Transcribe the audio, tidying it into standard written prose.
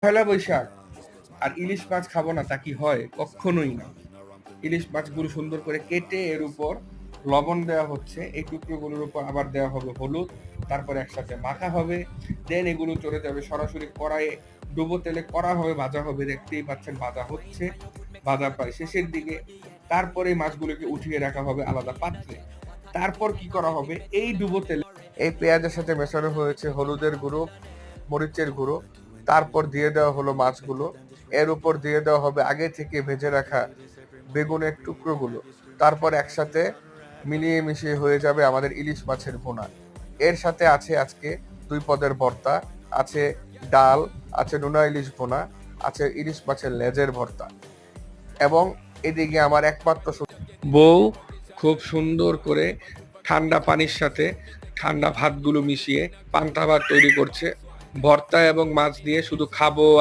পহেলা বৈশাখ আর ইলিশ মাছ খাবো না তা কি হয়? কখনোই না। ইলিশ মাছগুলো সুন্দর করে কেটে এর উপর লবণ দেওয়া হচ্ছে, এই টুকরোগুলোর উপর আবার দেওয়া হবে হলুদ, তারপরে একসাথে মাখা হবে, দেন এগুলো চলে যাবে সরাসরি কড়াইয়ে, ডুবো তেলে কড়া হবে, ভাজা হবে, দেখতেই পাচ্ছেন ভাজা হচ্ছে, ভাজা প্রায় শেষের দিকে। তারপরে এই মাছগুলোকে উঠিয়ে রাখা হবে আলাদা পাত্রে। তারপর কি করা হবে, এই ডুবো তেলে এই পেঁয়াজের সাথে মেশানো হয়েছে হলুদের গুঁড়ো, মরিচের গুঁড়ো, তারপর দিয়ে দেওয়া হলো মাছগুলো, এর উপর দিয়ে দেওয়া হবে আগে থেকে ভেজে রাখা বেগুনের টুকরোগুলো, তারপর একসাথে মিলিয়ে মিশিয়ে হয়ে যাবে আমাদের ইলিশ মাছের ভুনা। এর সাথে আছে আজকে 2 পদের ভর্তা, আছে ডাল, আছে নোনা ইলিশ ভুনা, আছে ইলিশ মাছের লেজের ভর্তা, এবং এদিকে আমার একমাত্র বউ খুব সুন্দর করে ঠান্ডা পানির সাথে ঠান্ডা ভাতগুলো মিশিয়ে পান্তা ভাত তৈরি করছে, ভর্তা এবং মাছ দিয়ে শুধু খাবো আর